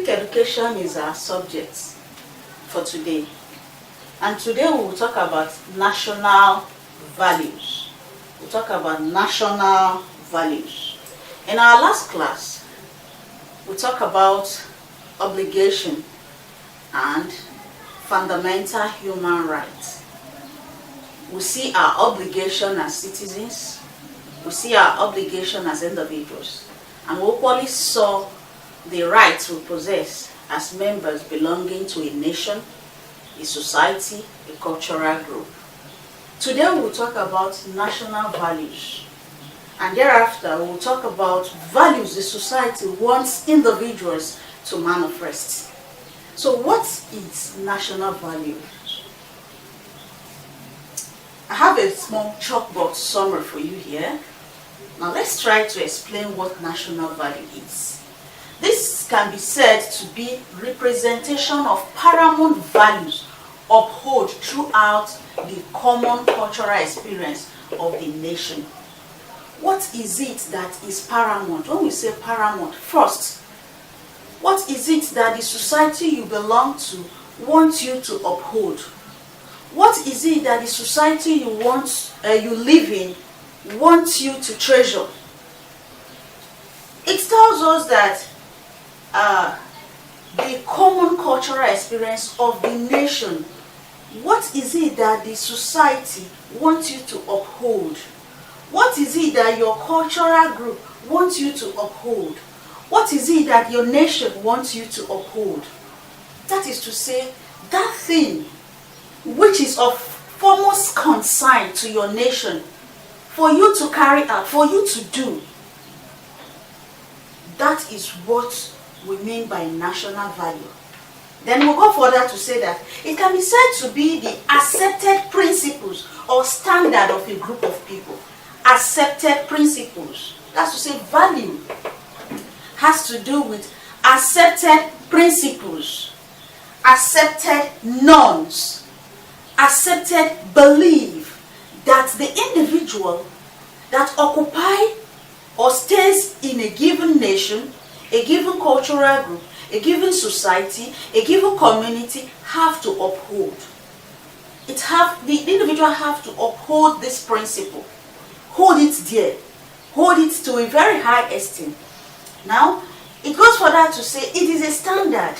civic education is our subject for today. And today we will talk about national values. We'll talk about national values. In our last class, we talk about obligation and fundamental human rights. We see our obligation as citizens, we see our obligation as individuals, and we equally saw the rights we possess as members belonging to a nation, a society, a cultural group. Today we will talk about national values, and thereafter we will talk about values the society wants individuals to manifest. So what is national values? I have a small chalkboard summary for you here. Now let's try to explain what national value is. This can be said to be representation of paramount values upheld throughout the common cultural experience of the nation. What is it that is paramount? When we say paramount, first, what is it that the society you belong to wants you to uphold? What is it that the society you live in wants you to treasure? It tells us that the common cultural experience of the nation. What is it that the society wants you to uphold? What is it that your cultural group wants you to uphold? What is it that your nation wants you to uphold? That is to say, that thing which is of foremost concern to your nation, for you to carry out, for you to do. That is what we mean by national value. Then we'll go further to say that it can be said to be the accepted principles or standard of a group of people. Accepted principles. That's to say, value has to do with accepted principles, accepted norms, accepted belief that the individual that occupy or stays in a given nation, a given cultural group, a given society, a given community have to uphold. The individual have to uphold this principle, hold it dear, hold it to a very high esteem. Now, it goes further to say it is a standard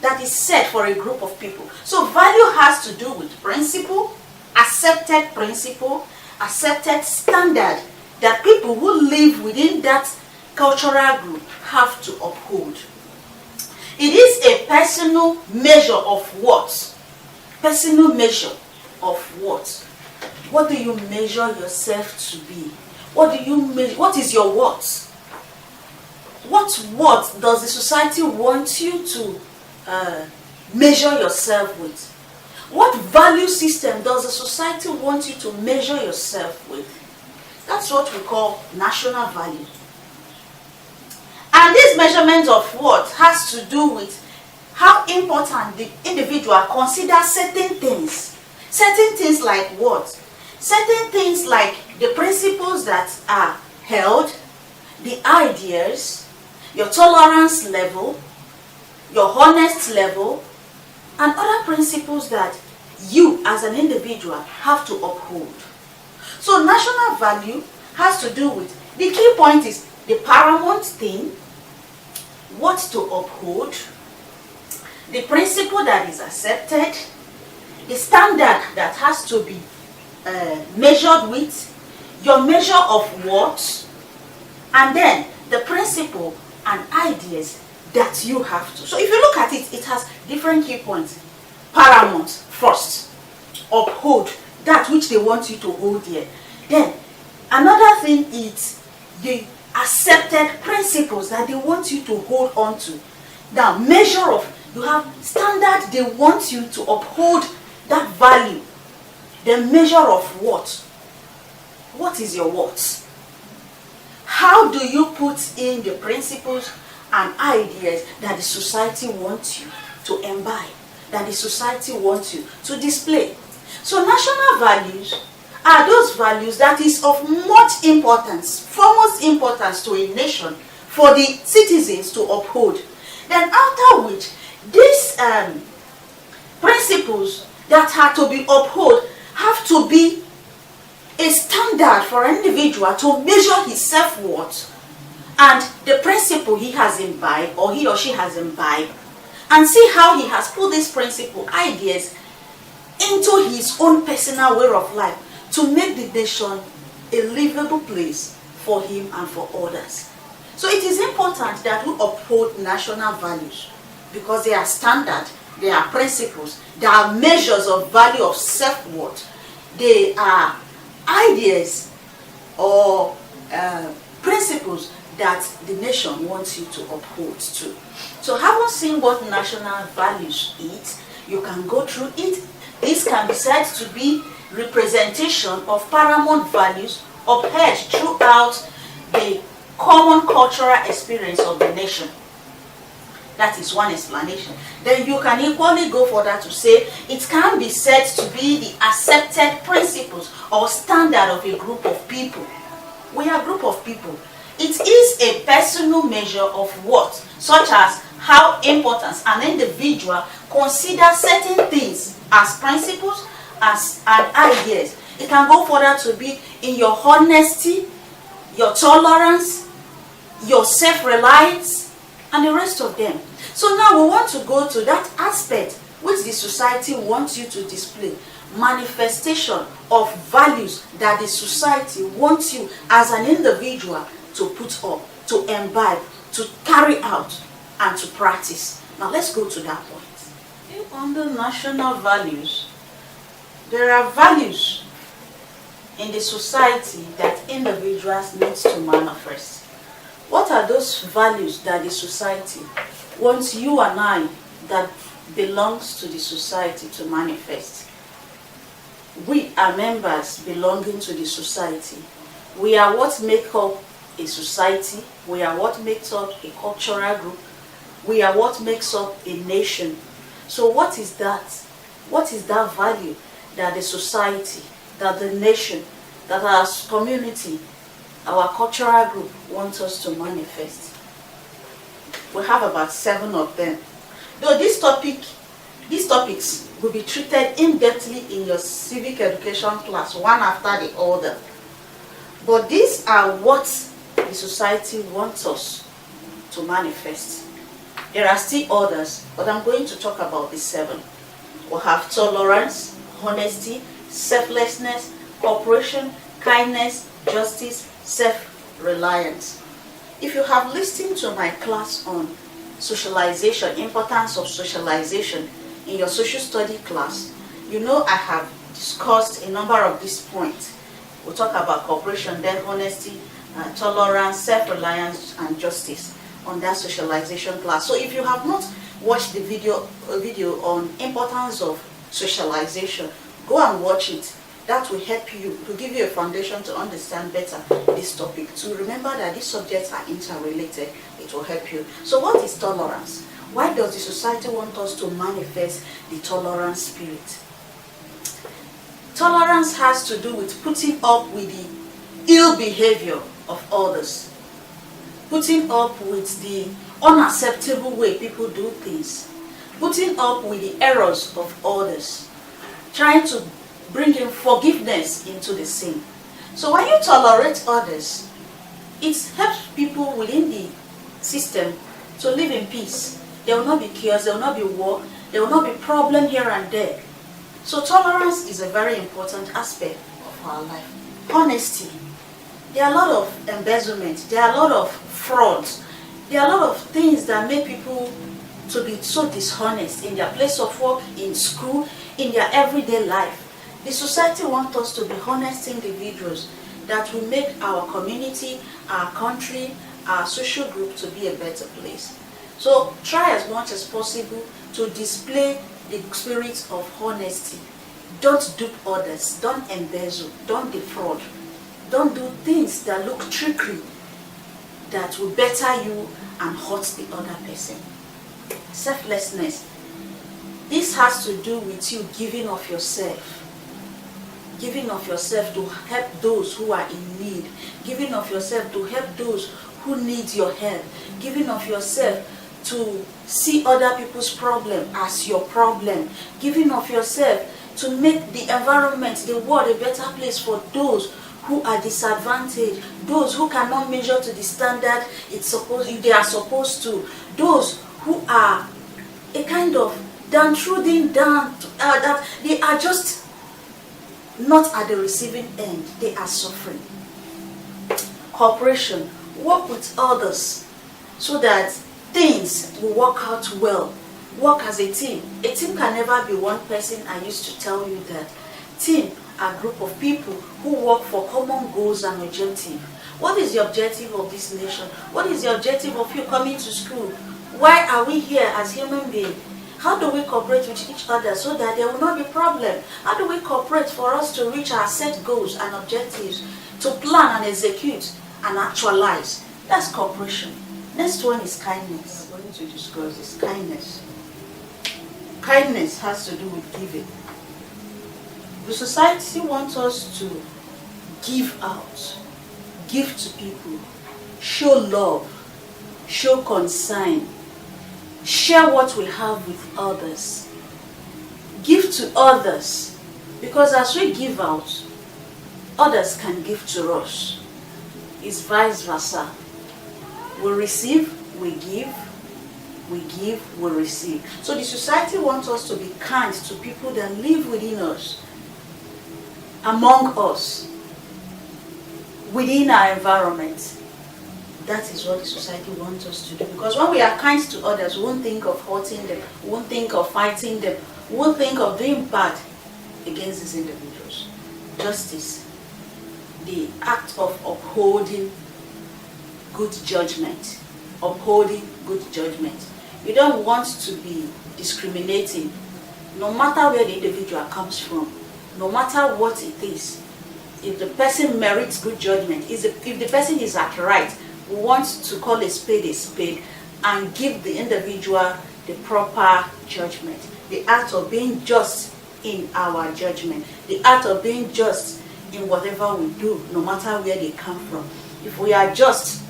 that is set for a group of people. So value has to do with principle, accepted standard that people who live within that cultural group have to uphold. It is a personal measure of what? Personal measure of what? What do you measure yourself to be? What do you measure? What is your what? What does the society want you to measure yourself with? What value system does the society want you to measure yourself with? That's what we call national value. And this measurement of what has to do with how important the individual considers certain things. Certain things like what? Certain things like the principles that are held, the ideas, your tolerance level, your honest level, and other principles that you as an individual have to uphold. So national value has to do with, the key point is the paramount thing, what to uphold, the principle that is accepted, the standard that has to be measured with, your measure of what, and then the principle and ideas that you have to. So if you look at it, it has different key points. Paramount, first, uphold that which they want you to hold here. Then another thing is the accepted principles that they want you to hold on to. Now, measure of, you have standard they want you to uphold that value. The measure of what? What is your what? How do you put in the principles and ideas that the society wants you to imbibe, that the society wants you to display? So national values are those values that is of much importance, foremost importance to a nation, for the citizens to uphold. Then after which, these principles that are to be upheld have to be a standard for an individual to measure his self-worth and the principle he has imbibed or he or she has imbibed, and see how he has put these principle ideas into his own personal way of life to make the nation a livable place for him and for others. So it is important that we uphold national values because they are standard, they are principles, they are measures of value of self-worth, they are ideas or principles that the nation wants you to uphold to. So having seen what national values is, you can go through it. This can be said to be representation of paramount values upheld throughout the common cultural experience of the nation. That is one explanation. Then you can equally go further to say it can be said to be the accepted principles or standard of a group of people. We are a group of people. It is a personal measure of what, such as how important an individual considers certain things as principles, as ideas. It can go further to be in your honesty, your tolerance, your self-reliance, and the rest of them. So now we want to go to that aspect which the society wants you to display. Manifestation of values that the society wants you as an individual to put up, to imbibe, to carry out, and to practice. Now let's go to that point. Under national values, there are values in the society that individuals need to manifest. What are those values that the society wants you and I that belongs to the society to manifest? We are members belonging to the society. We are what make up a society. We are what makes up a cultural group. We are what makes up a nation. So what is that? What is that value that the society, that the nation, that our community, our cultural group wants us to manifest? We have about 7 of them. Though these topics will be treated in-depthly in your civic education class, one after the other. But these are what the society wants us to manifest. There are still others, but I'm going to talk about the 7. We have tolerance, honesty, selflessness, cooperation, kindness, justice, self-reliance. If you have listened to my class on socialization, importance of socialization in your social study class, you know I have discussed a number of these points. We'll talk about cooperation, then honesty, tolerance, self-reliance, and justice on that socialization class. So if you have not watched the video on importance of socialization, go and watch it. That will help you, to give you a foundation to understand better this topic. To remember that these subjects are interrelated, it will help you. So what is tolerance? Why does the society want us to manifest the tolerance spirit? Tolerance has to do with putting up with the ill behavior of others, putting up with the unacceptable way people do things, putting up with the errors of others, trying to bring in forgiveness into the sin. So when you tolerate others, it helps people within the system to live in peace. There will not be chaos, there will not be war, there will not be problem here and there. So tolerance is a very important aspect of our life. Honesty. There are a lot of embezzlement, there are a lot of frauds, there are a lot of things that make people to be so dishonest in their place of work, in school, in their everyday life. The society wants us to be honest individuals that will make our community, our country, our social group to be a better place. So try as much as possible to display the spirit of honesty. Don't dupe others, don't embezzle, don't defraud, don't do things that look trickery, that will better you and hurt the other person. Selflessness. This has to do with you giving of yourself. Giving of yourself to help those who are in need. Giving of yourself to help those who need your help. Giving of yourself to see other people's problem as your problem, giving of yourself to make the environment, the world, a better place for those who are disadvantaged, those who cannot measure to the standard they are supposed to, those who are a kind of downtrodden, that they are just not at the receiving end, they are suffering. Cooperation, work with others so that things will work out well. Work as a team. A team can never be one person. I used to tell you that team are a group of people who work for common goals and objectives. What is the objective of this nation? What is the objective of you coming to school? Why are we here as human beings? How do we cooperate with each other so that there will not be problem? How do we cooperate for us to reach our set goals and objectives, to plan and execute and actualize? That's cooperation. Next one is kindness. We're going to discuss this. Kindness. Kindness has to do with giving. The society wants us to give out, give to people, show love, show concern, share what we have with others, give to others, because as we give out, others can give to us. It's vice versa. We receive, we give, we receive. So the society wants us to be kind to people that live within us, among us, within our environment. That is what the society wants us to do. Because when we are kind to others, we won't think of hurting them, we won't think of fighting them, we won't think of doing bad against these individuals. Justice, the act of upholding good judgment. Upholding good judgment. You don't want to be discriminating, no matter where the individual comes from, no matter what it is. If the person merits good judgment, if the person is at right, we want to call a spade and give the individual the proper judgment. The act of being just in our judgment. The act of being just in whatever we do, no matter where they come from. If we are just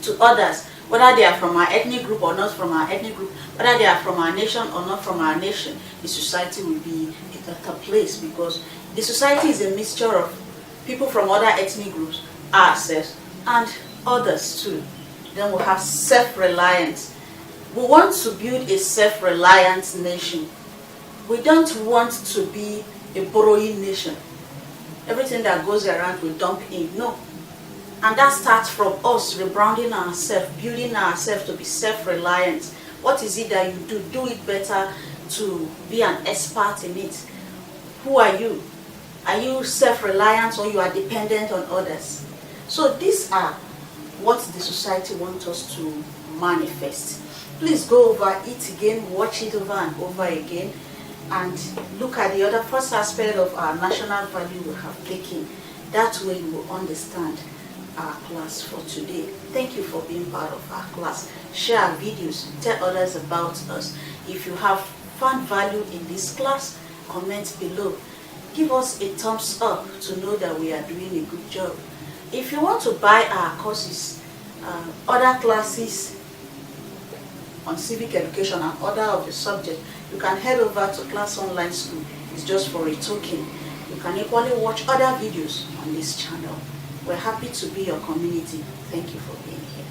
to others, whether they are from our ethnic group or not from our ethnic group, whether they are from our nation or not from our nation, the society will be a better place, because the society is a mixture of people from other ethnic groups, ourselves, and others too. Then we'll have self-reliance. We want to build a self-reliant nation. We don't want to be a borrowing nation. Everything that goes around we dump in. No. And that starts from us rebranding ourselves, building ourselves to be self-reliant. What is it that you do? Do it better to be an expert in it. Who are you? Are you self-reliant or you are dependent on others? So these are what the society wants us to manifest. Please go over it again, watch it over and over again, and look at the other first aspect of our national value we have taken. That way you will understand our class for today. Thank you for being part of our class. Share our videos, tell others about us. If you have found value in this class, comment below. Give us a thumbs up to know that we are doing a good job. If you want to buy our courses, other classes on civic education and other of the subject, you can head over to Class Online School. It's just for a token. You can equally watch other videos on this channel. We're happy to be your community. Thank you for being here.